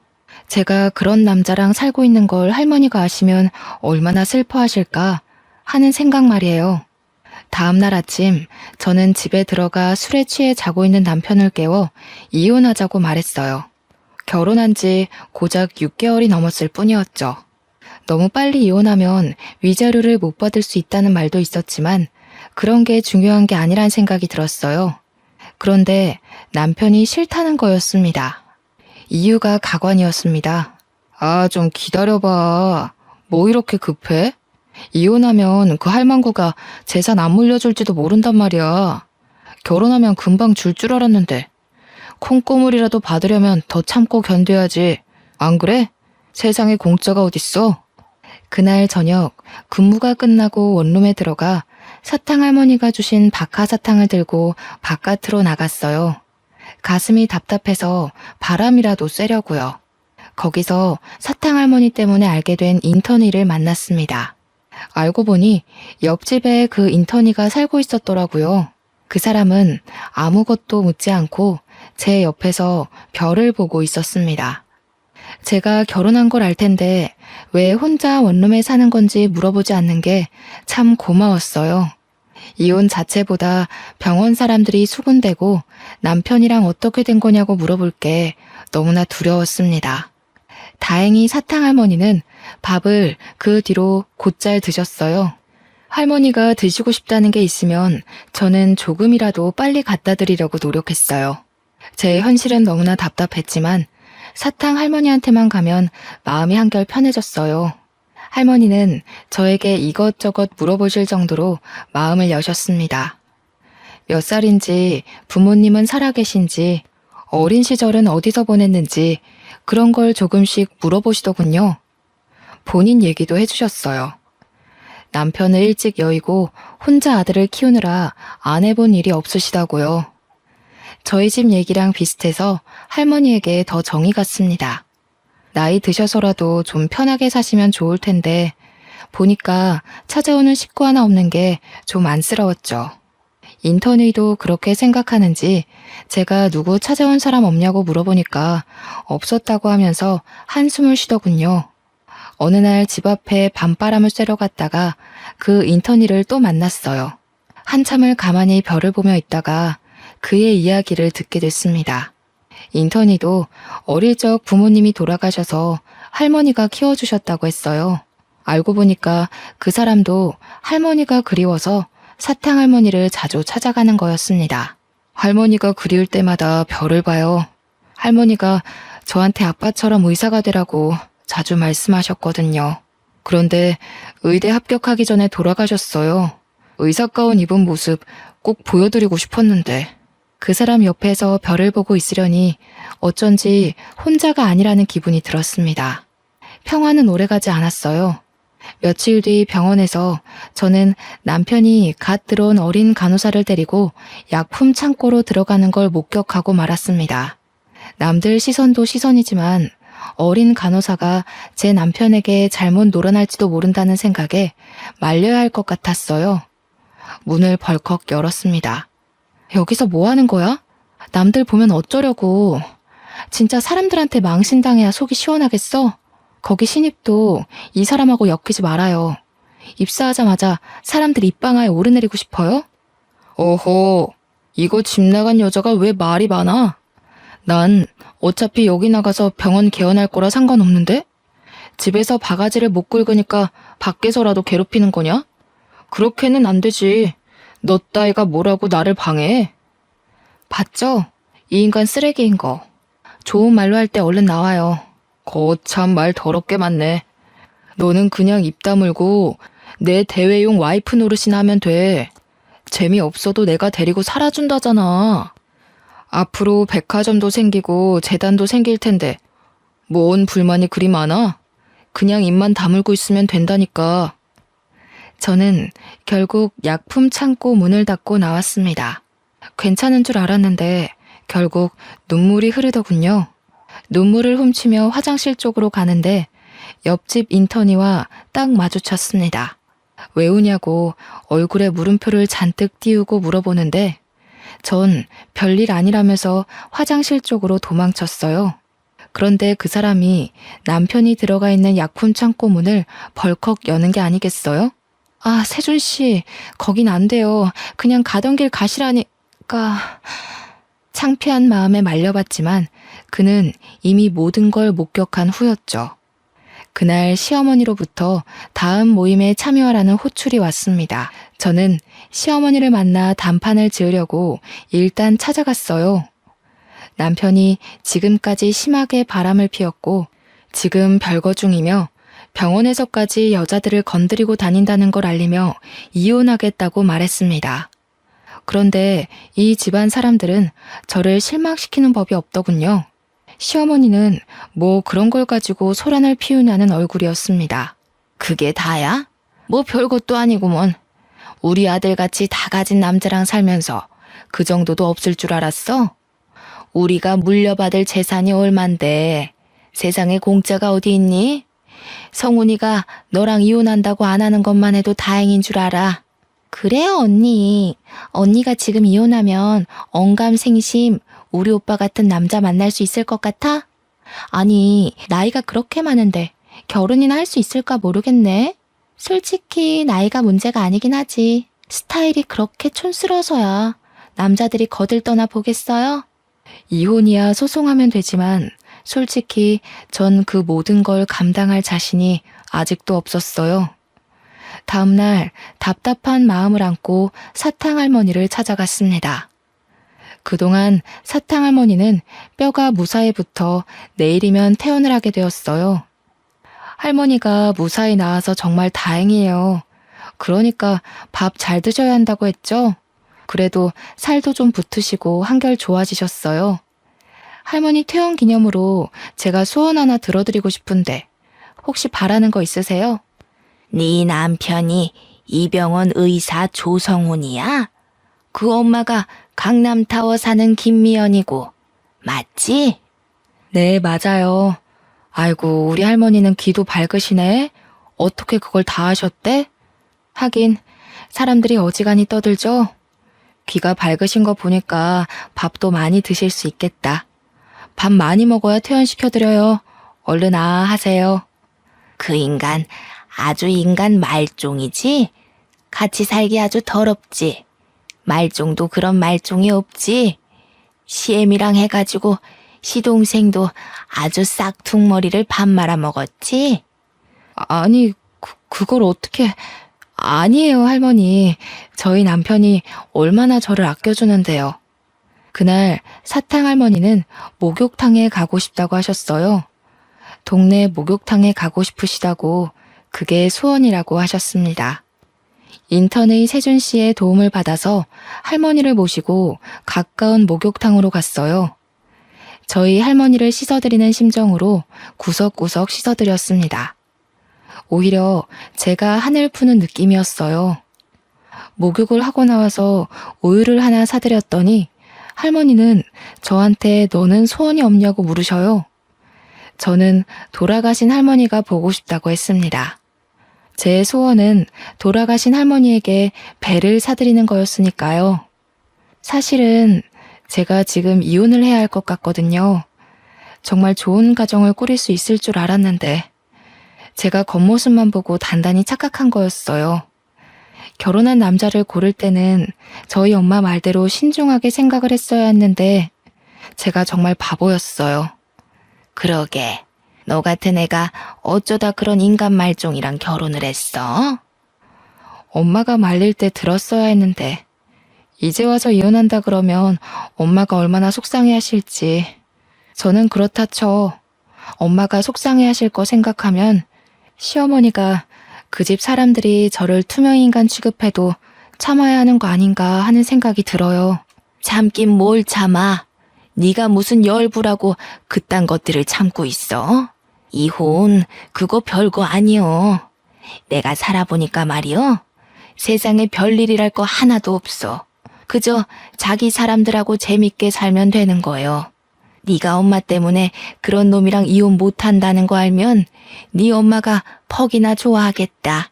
제가 그런 남자랑 살고 있는 걸 할머니가 아시면 얼마나 슬퍼하실까 하는 생각 말이에요. 다음 날 아침 저는 집에 들어가 술에 취해 자고 있는 남편을 깨워 이혼하자고 말했어요. 결혼한 지 고작 6개월이 넘었을 뿐이었죠. 너무 빨리 이혼하면 위자료를 못 받을 수 있다는 말도 있었지만 그런 게 중요한 게 아니란 생각이 들었어요. 그런데 남편이 싫다는 거였습니다. 이유가 가관이었습니다. 아, 좀 기다려봐. 뭐 이렇게 급해? 이혼하면 그 할망구가 재산 안 물려줄지도 모른단 말이야. 결혼하면 금방 줄 줄 알았는데. 콩고물이라도 받으려면 더 참고 견뎌야지. 안 그래? 세상에 공짜가 어딨어? 그날 저녁 근무가 끝나고 원룸에 들어가 사탕 할머니가 주신 박하사탕을 들고 바깥으로 나갔어요. 가슴이 답답해서 바람이라도 쐬려고요. 거기서 사탕 할머니 때문에 알게 된 인턴이를 만났습니다. 알고 보니 옆집에 그 인턴이가 살고 있었더라고요. 그 사람은 아무것도 묻지 않고 제 옆에서 별을 보고 있었습니다. 제가 결혼한 걸 알 텐데 왜 혼자 원룸에 사는 건지 물어보지 않는 게 참 고마웠어요. 이혼 자체보다 병원 사람들이 수군대고 남편이랑 어떻게 된 거냐고 물어볼 게 너무나 두려웠습니다. 다행히 사탕 할머니는 밥을 그 뒤로 곧잘 드셨어요. 할머니가 드시고 싶다는 게 있으면 저는 조금이라도 빨리 갖다 드리려고 노력했어요. 제 현실은 너무나 답답했지만 사탕 할머니한테만 가면 마음이 한결 편해졌어요. 할머니는 저에게 이것저것 물어보실 정도로 마음을 여셨습니다. 몇 살인지, 부모님은 살아계신지, 어린 시절은 어디서 보냈는지 그런 걸 조금씩 물어보시더군요. 본인 얘기도 해주셨어요. 남편을 일찍 여의고 혼자 아들을 키우느라 안 해본 일이 없으시다고요. 저희 집 얘기랑 비슷해서 할머니에게 더 정이 갔습니다. 나이 드셔서라도 좀 편하게 사시면 좋을 텐데 보니까 찾아오는 식구 하나 없는 게 좀 안쓰러웠죠. 인턴이도 그렇게 생각하는지 제가 누구 찾아온 사람 없냐고 물어보니까 없었다고 하면서 한숨을 쉬더군요. 어느 날 집 앞에 밤바람을 쐬러 갔다가 그 인턴이를 또 만났어요. 한참을 가만히 별을 보며 있다가 그의 이야기를 듣게 됐습니다. 인턴이도 어릴 적 부모님이 돌아가셔서 할머니가 키워주셨다고 했어요. 알고 보니까 그 사람도 할머니가 그리워서 사탕 할머니를 자주 찾아가는 거였습니다. 할머니가 그리울 때마다 별을 봐요. 할머니가 저한테 아빠처럼 의사가 되라고 자주 말씀하셨거든요. 그런데 의대 합격하기 전에 돌아가셨어요. 의사 가운 입은 모습 꼭 보여드리고 싶었는데. 그 사람 옆에서 별을 보고 있으려니 어쩐지 혼자가 아니라는 기분이 들었습니다. 평화는 오래가지 않았어요. 며칠 뒤 병원에서 저는 남편이 갓 들어온 어린 간호사를 데리고 약품 창고로 들어가는 걸 목격하고 말았습니다. 남들 시선도 시선이지만 어린 간호사가 제 남편에게 잘못 놀아날지도 모른다는 생각에 말려야 할 것 같았어요. 문을 벌컥 열었습니다. 여기서 뭐 하는 거야? 남들 보면 어쩌려고. 진짜 사람들한테 망신당해야 속이 시원하겠어? 거기 신입도 이 사람하고 엮이지 말아요. 입사하자마자 사람들 입방아에 오르내리고 싶어요? 어허, 이거 집 나간 여자가 왜 말이 많아? 난 어차피 여기 나가서 병원 개원할 거라 상관없는데? 집에서 바가지를 못 긁으니까 밖에서라도 괴롭히는 거냐? 그렇게는 안 되지. 너 따위가 뭐라고 나를 방해해? 봤죠? 이 인간 쓰레기인 거. 좋은 말로 할 때 얼른 나와요. 거참 말 더럽게 많네. 너는 그냥 입 다물고 내 대외용 와이프 노릇이나 하면 돼. 재미없어도 내가 데리고 살아준다잖아. 앞으로 백화점도 생기고 재단도 생길 텐데 뭔 불만이 그리 많아? 그냥 입만 다물고 있으면 된다니까. 저는 결국 약품 창고 문을 닫고 나왔습니다. 괜찮은 줄 알았는데 결국 눈물이 흐르더군요. 눈물을 훔치며 화장실 쪽으로 가는데 옆집 인턴이와 딱 마주쳤습니다. 왜 우냐고 얼굴에 물음표를 잔뜩 띄우고 물어보는데 전 별일 아니라면서 화장실 쪽으로 도망쳤어요. 그런데 그 사람이 남편이 들어가 있는 약품 창고 문을 벌컥 여는 게 아니겠어요? 아, 세준 씨, 거긴 안 돼요. 그냥 가던 길 가시라니까. 창피한 마음에 말려봤지만 그는 이미 모든 걸 목격한 후였죠. 그날 시어머니로부터 다음 모임에 참여하라는 호출이 왔습니다. 저는 시어머니를 만나 단판을 지으려고 일단 찾아갔어요. 남편이 지금까지 심하게 바람을 피웠고 지금 별거 중이며 병원에서까지 여자들을 건드리고 다닌다는 걸 알리며 이혼하겠다고 말했습니다. 그런데 이 집안 사람들은 저를 실망시키는 법이 없더군요. 시어머니는 뭐 그런 걸 가지고 소란을 피우냐는 얼굴이었습니다. 그게 다야? 뭐 별것도 아니구먼. 우리 아들같이 다 가진 남자랑 살면서 그 정도도 없을 줄 알았어? 우리가 물려받을 재산이 얼만데 세상에 공짜가 어디 있니? 성훈이가 너랑 이혼한다고 안 하는 것만 해도 다행인 줄 알아. 그래요, 언니. 언니가 지금 이혼하면 언감생심 우리 오빠 같은 남자 만날 수 있을 것 같아? 아니, 나이가 그렇게 많은데 결혼이나 할 수 있을까 모르겠네. 솔직히 나이가 문제가 아니긴 하지. 스타일이 그렇게 촌스러워서야 남자들이 거들떠나 보겠어요? 이혼이야 소송하면 되지만 솔직히 전 그 모든 걸 감당할 자신이 아직도 없었어요. 다음날 답답한 마음을 안고 사탕할머니를 찾아갔습니다. 그동안 사탕할머니는 뼈가 무사히 붙어 내일이면 퇴원을 하게 되었어요. 할머니가 무사히 나와서 정말 다행이에요. 그러니까 밥 잘 드셔야 한다고 했죠? 그래도 살도 좀 붙으시고 한결 좋아지셨어요. 할머니 퇴원 기념으로 제가 소원 하나 들어드리고 싶은데 혹시 바라는 거 있으세요? 네 남편이 이 병원 의사 조성훈이야? 그 엄마가 강남타워 사는 김미연이고 맞지? 네, 맞아요. 아이고, 우리 할머니는 귀도 밝으시네. 어떻게 그걸 다 하셨대? 하긴 사람들이 어지간히 떠들죠. 귀가 밝으신 거 보니까 밥도 많이 드실 수 있겠다. 밥 많이 먹어야 퇴원시켜드려요. 얼른 하세요. 그 인간 아주 인간 말종이지? 같이 살기 아주 더럽지? 말종도 그런 말종이 없지? 시애미랑 해가지고 시동생도 아주 싹퉁머리를 밥 말아 먹었지? 아니, 그걸 어떻게... 아니에요, 할머니. 저희 남편이 얼마나 저를 아껴주는데요. 그날 사탕할머니는 목욕탕에 가고 싶다고 하셨어요. 동네 목욕탕에 가고 싶으시다고 그게 소원이라고 하셨습니다. 인턴의 세준 씨의 도움을 받아서 할머니를 모시고 가까운 목욕탕으로 갔어요. 저희 할머니를 씻어드리는 심정으로 구석구석 씻어드렸습니다. 오히려 제가 한을 푸는 느낌이었어요. 목욕을 하고 나와서 우유를 하나 사드렸더니 할머니는 저한테 너는 소원이 없냐고 물으셔요. 저는 돌아가신 할머니가 보고 싶다고 했습니다. 제 소원은 돌아가신 할머니에게 배를 사드리는 거였으니까요. 사실은 제가 지금 이혼을 해야 할 것 같거든요. 정말 좋은 가정을 꾸릴 수 있을 줄 알았는데 제가 겉모습만 보고 단단히 착각한 거였어요. 결혼한 남자를 고를 때는 저희 엄마 말대로 신중하게 생각을 했어야 했는데 제가 정말 바보였어요. 그러게, 너 같은 애가 어쩌다 그런 인간 말종이랑 결혼을 했어? 엄마가 말릴 때 들었어야 했는데 이제 와서 이혼한다 그러면 엄마가 얼마나 속상해 하실지. 저는 그렇다 쳐. 엄마가 속상해 하실 거 생각하면 시어머니가 그 집 사람들이 저를 투명인간 취급해도 참아야 하는 거 아닌가 하는 생각이 들어요. 참긴 뭘 참아. 네가 무슨 열부라고 그딴 것들을 참고 있어? 이혼 그거 별거 아니여. 내가 살아보니까 말이여. 세상에 별일이랄 거 하나도 없어. 그저 자기 사람들하고 재밌게 살면 되는 거요. 네가 엄마 때문에 그런 놈이랑 이혼 못한다는 거 알면 네 엄마가 퍽이나 좋아하겠다.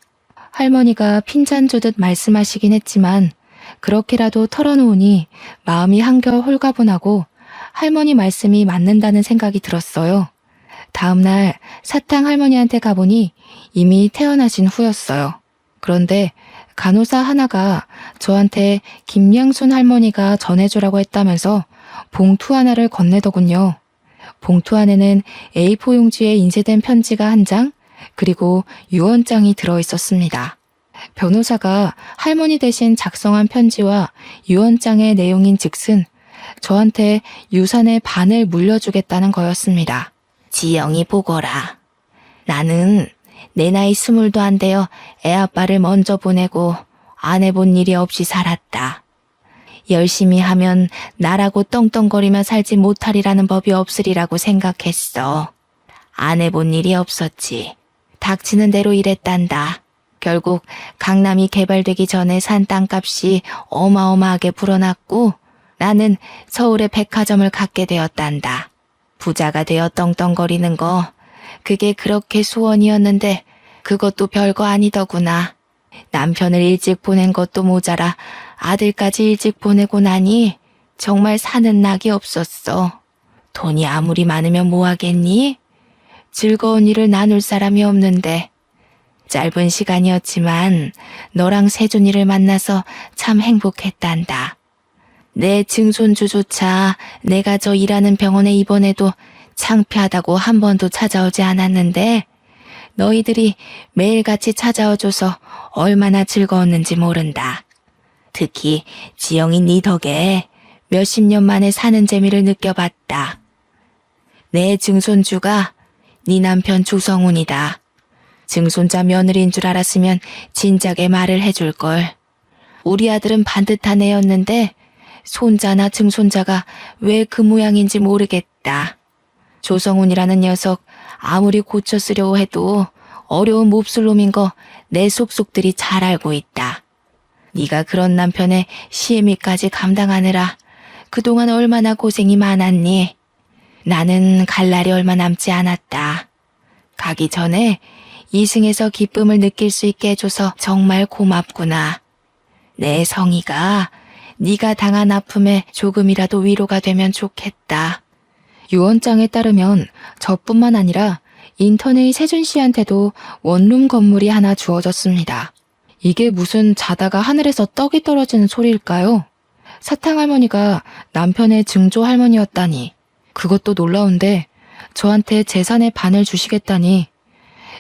할머니가 핀잔 주듯 말씀하시긴 했지만 그렇게라도 털어놓으니 마음이 한결 홀가분하고 할머니 말씀이 맞는다는 생각이 들었어요. 다음날 사탕 할머니한테 가보니 이미 태어나신 후였어요. 그런데 간호사 하나가 저한테 김양순 할머니가 전해주라고 했다면서 봉투 하나를 건네더군요. 봉투 안에는 A4 용지에 인쇄된 편지가 한 장, 그리고 유언장이 들어있었습니다. 변호사가 할머니 대신 작성한 편지와 유언장의 내용인 즉슨 저한테 유산의 반을 물려주겠다는 거였습니다. 지영이 보거라. 나는 내 나이 20도 안 되어 애아빠를 먼저 보내고 안 해본 일이 없이 살았다. 열심히 하면 나라고 떵떵거리며 살지 못하리라는 법이 없으리라고 생각했어. 안 해본 일이 없었지. 닥치는 대로 일했단다. 결국 강남이 개발되기 전에 산 땅값이 어마어마하게 불어났고 나는 서울에 백화점을 갖게 되었단다. 부자가 되어 떵떵거리는 거 그게 그렇게 소원이었는데 그것도 별거 아니더구나. 남편을 일찍 보낸 것도 모자라 아들까지 일찍 보내고 나니 정말 사는 낙이 없었어. 돈이 아무리 많으면 뭐하겠니? 즐거운 일을 나눌 사람이 없는데. 짧은 시간이었지만 너랑 세준이를 만나서 참 행복했단다. 내 증손주조차 내가 저 일하는 병원에 입원해도 창피하다고 한 번도 찾아오지 않았는데 너희들이 매일같이 찾아와줘서 얼마나 즐거웠는지 모른다. 특히 지영이 네 덕에 몇십 년 만에 사는 재미를 느껴봤다. 내 증손주가 네 남편 조성훈이다. 증손자 며느리인 줄 알았으면 진작에 말을 해줄걸. 우리 아들은 반듯한 애였는데 손자나 증손자가 왜 그 모양인지 모르겠다. 조성훈이라는 녀석 아무리 고쳐 쓰려고 해도 어려운 몹쓸 놈인 거 내 속속들이 잘 알고 있다. 네가 그런 남편의 시애미까지 감당하느라 그동안 얼마나 고생이 많았니? 나는 갈 날이 얼마 남지 않았다. 가기 전에 이승에서 기쁨을 느낄 수 있게 해줘서 정말 고맙구나. 내 성희가 네가 당한 아픔에 조금이라도 위로가 되면 좋겠다. 유언장에 따르면 저뿐만 아니라 인턴의 세준 씨한테도 원룸 건물이 하나 주어졌습니다. 이게 무슨 자다가 하늘에서 떡이 떨어지는 소리일까요? 사탕 할머니가 남편의 증조 할머니였다니. 그것도 놀라운데 저한테 재산의 반을 주시겠다니.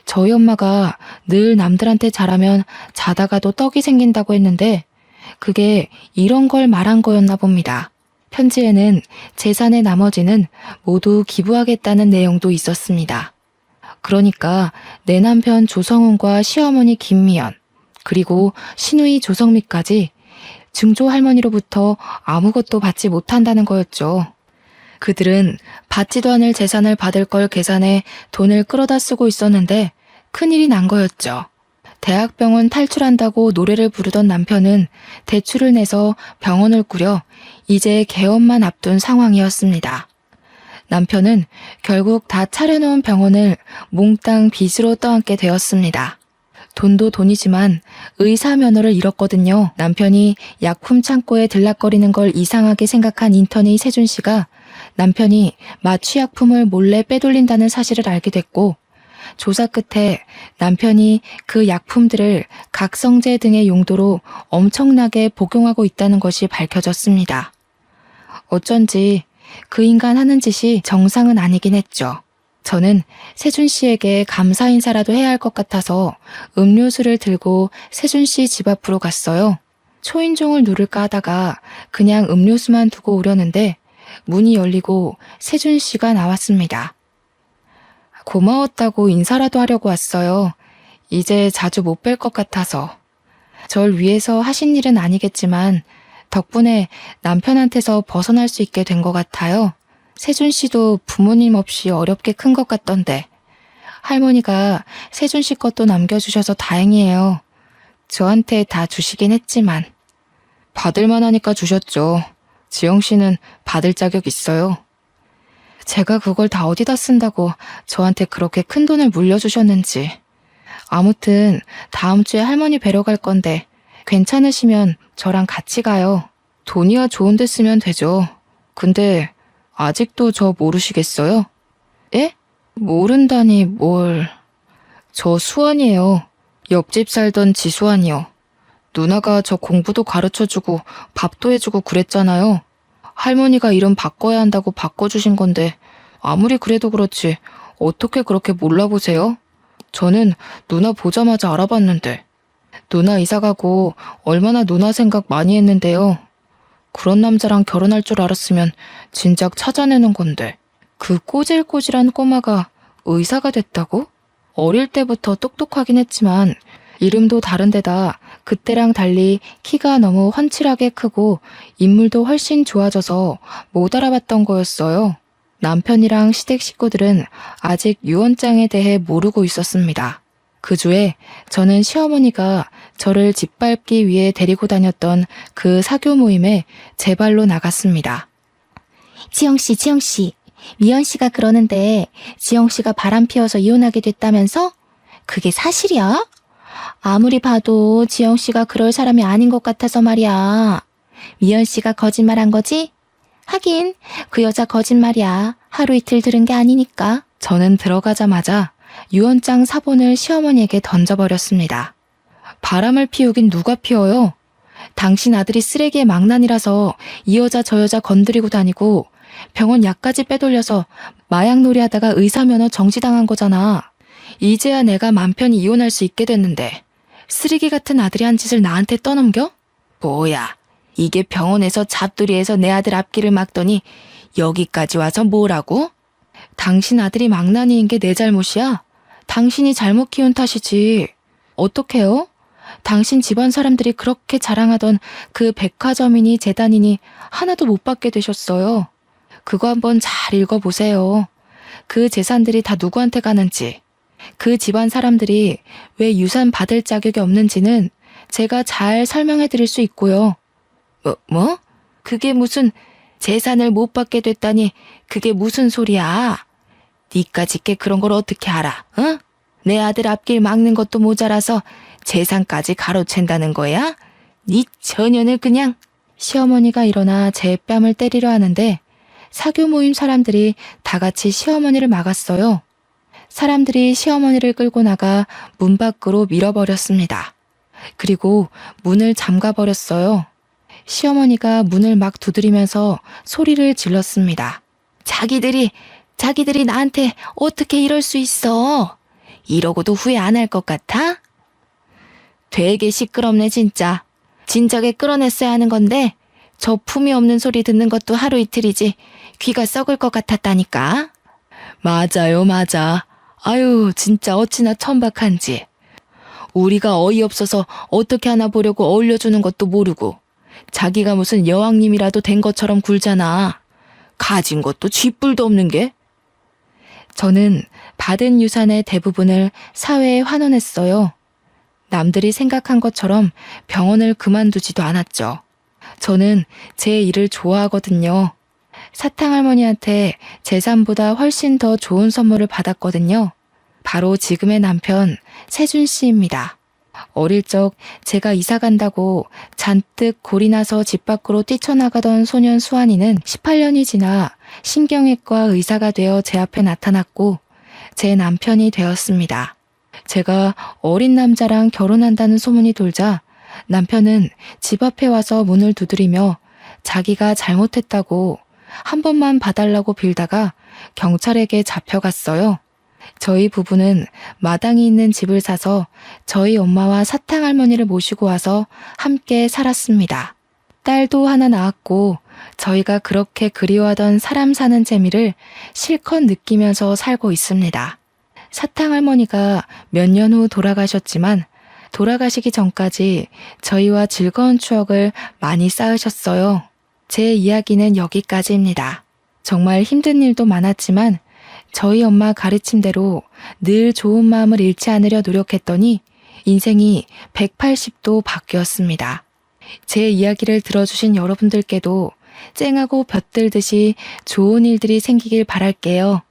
저희 엄마가 늘 남들한테 잘하면 자다가도 떡이 생긴다고 했는데 그게 이런 걸 말한 거였나 봅니다. 편지에는 재산의 나머지는 모두 기부하겠다는 내용도 있었습니다. 그러니까 내 남편 조성훈과 시어머니 김미연, 그리고 시누이 조성미까지 증조 할머니로부터 아무것도 받지 못한다는 거였죠. 그들은 받지도 않을 재산을 받을 걸 계산해 돈을 끌어다 쓰고 있었는데 큰일이 난 거였죠. 대학병원 탈출한다고 노래를 부르던 남편은 대출을 내서 병원을 꾸려 이제 개업만 앞둔 상황이었습니다. 남편은 결국 다 차려놓은 병원을 몽땅 빚으로 떠안게 되었습니다. 돈도 돈이지만 의사 면허를 잃었거든요. 남편이 약품 창고에 들락거리는 걸 이상하게 생각한 인턴의 세준 씨가 남편이 마취약품을 몰래 빼돌린다는 사실을 알게 됐고, 조사 끝에 남편이 그 약품들을 각성제 등의 용도로 엄청나게 복용하고 있다는 것이 밝혀졌습니다. 어쩐지 그 인간 하는 짓이 정상은 아니긴 했죠. 저는 세준 씨에게 감사 인사라도 해야 할 것 같아서 음료수를 들고 세준 씨 집 앞으로 갔어요. 초인종을 누를까 하다가 그냥 음료수만 두고 오려는데 문이 열리고 세준 씨가 나왔습니다. 고마웠다고 인사라도 하려고 왔어요. 이제 자주 못 뵐 것 같아서. 절 위해서 하신 일은 아니겠지만 덕분에 남편한테서 벗어날 수 있게 된 것 같아요. 세준 씨도 부모님 없이 어렵게 큰 것 같던데. 할머니가 세준 씨 것도 남겨주셔서 다행이에요. 저한테 다 주시긴 했지만. 받을만 하니까 주셨죠. 지영 씨는 받을 자격 있어요. 제가 그걸 다 어디다 쓴다고 저한테 그렇게 큰 돈을 물려주셨는지. 아무튼 다음 주에 할머니 뵈러 갈 건데 괜찮으시면 저랑 같이 가요. 돈이야 좋은 데 쓰면 되죠. 근데 아직도 저 모르시겠어요? 예? 모른다니 뭘. 저 수환이에요. 옆집 살던 지수환이요. 누나가 저 공부도 가르쳐주고 밥도 해주고 그랬잖아요. 할머니가 이름 바꿔야 한다고 바꿔주신 건데 아무리 그래도 그렇지 어떻게 그렇게 몰라보세요? 저는 누나 보자마자 알아봤는데. 누나 이사가고 얼마나 누나 생각 많이 했는데요. 그런 남자랑 결혼할 줄 알았으면 진작 찾아내는 건데. 그 꼬질꼬질한 꼬마가 의사가 됐다고? 어릴 때부터 똑똑하긴 했지만 이름도 다른데다 그때랑 달리 키가 너무 훤칠하게 크고 인물도 훨씬 좋아져서 못 알아봤던 거였어요. 남편이랑 시댁 식구들은 아직 유언장에 대해 모르고 있었습니다. 그 주에 저는 시어머니가 저를 짓밟기 위해 데리고 다녔던 그 사교 모임에 제 발로 나갔습니다. 지영씨, 미연씨가 그러는데 지영씨가 바람 피워서 이혼하게 됐다면서? 그게 사실이야? 아무리 봐도 지영씨가 그럴 사람이 아닌 것 같아서 말이야. 미연씨가 거짓말한 거지? 하긴 그 여자 거짓말이야. 하루 이틀 들은 게 아니니까. 저는 들어가자마자 유언장 사본을 시어머니에게 던져버렸습니다. 바람을 피우긴 누가 피워요? 당신 아들이 쓰레기의 망난이라서 이 여자 저 여자 건드리고 다니고 병원 약까지 빼돌려서 마약놀이 하다가 의사면허 정지당한 거잖아. 이제야 내가 맘 편히 이혼할 수 있게 됐는데 쓰레기 같은 아들이 한 짓을 나한테 떠넘겨? 뭐야, 이게 병원에서 잡돌이에서 내 아들 앞길을 막더니 여기까지 와서 뭐라고? 당신 아들이 망나니인 게 내 잘못이야? 당신이 잘못 키운 탓이지. 어떡해요? 당신 집안 사람들이 그렇게 자랑하던 그 백화점이니 재단이니 하나도 못 받게 되셨어요. 그거 한번 잘 읽어보세요. 그 재산들이 다 누구한테 가는지, 그 집안 사람들이 왜 유산 받을 자격이 없는지는 제가 잘 설명해 드릴 수 있고요. 뭐? 그게 무슨 재산을 못 받게 됐다니 그게 무슨 소리야? 니까짓게 그런 걸 어떻게 알아? 어? 내 아들 앞길 막는 것도 모자라서 재산까지 가로챈다는 거야? 니 처녀는 그냥. 시어머니가 일어나 제 뺨을 때리려 하는데 사교 모임 사람들이 다 같이 시어머니를 막았어요. 사람들이 시어머니를 끌고 나가 문 밖으로 밀어버렸습니다. 그리고 문을 잠가버렸어요. 시어머니가 문을 막 두드리면서 소리를 질렀습니다. 자기들이 나한테 어떻게 이럴 수 있어? 이러고도 후회 안 할 것 같아? 되게 시끄럽네 진짜. 진작에 끌어냈어야 하는 건데 저 품이 없는 소리 듣는 것도 하루 이틀이지 귀가 썩을 것 같았다니까. 맞아요, 맞아. 아유, 진짜 어찌나 천박한지. 우리가 어이없어서 어떻게 하나 보려고 어울려주는 것도 모르고 자기가 무슨 여왕님이라도 된 것처럼 굴잖아. 가진 것도 쥐뿔도 없는 게. 저는 받은 유산의 대부분을 사회에 환원했어요. 남들이 생각한 것처럼 병원을 그만두지도 않았죠. 저는 제 일을 좋아하거든요. 사탕할머니한테 재산보다 훨씬 더 좋은 선물을 받았거든요. 바로 지금의 남편 세준 씨입니다. 어릴 적 제가 이사 간다고 잔뜩 골이 나서 집 밖으로 뛰쳐나가던 소년 수환이는 18년이 지나 신경외과 의사가 되어 제 앞에 나타났고 제 남편이 되었습니다. 제가 어린 남자랑 결혼한다는 소문이 돌자 남편은 집 앞에 와서 문을 두드리며 자기가 잘못했다고 한 번만 봐달라고 빌다가 경찰에게 잡혀갔어요. 저희 부부는 마당이 있는 집을 사서 저희 엄마와 사탕할머니를 모시고 와서 함께 살았습니다. 딸도 하나 낳았고 저희가 그렇게 그리워하던 사람 사는 재미를 실컷 느끼면서 살고 있습니다. 사탕할머니가 몇 년 후 돌아가셨지만 돌아가시기 전까지 저희와 즐거운 추억을 많이 쌓으셨어요. 제 이야기는 여기까지입니다. 정말 힘든 일도 많았지만 저희 엄마 가르침대로 늘 좋은 마음을 잃지 않으려 노력했더니 인생이 180도 바뀌었습니다. 제 이야기를 들어주신 여러분들께도 쨍하고 볕들듯이 좋은 일들이 생기길 바랄게요.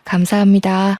감사합니다.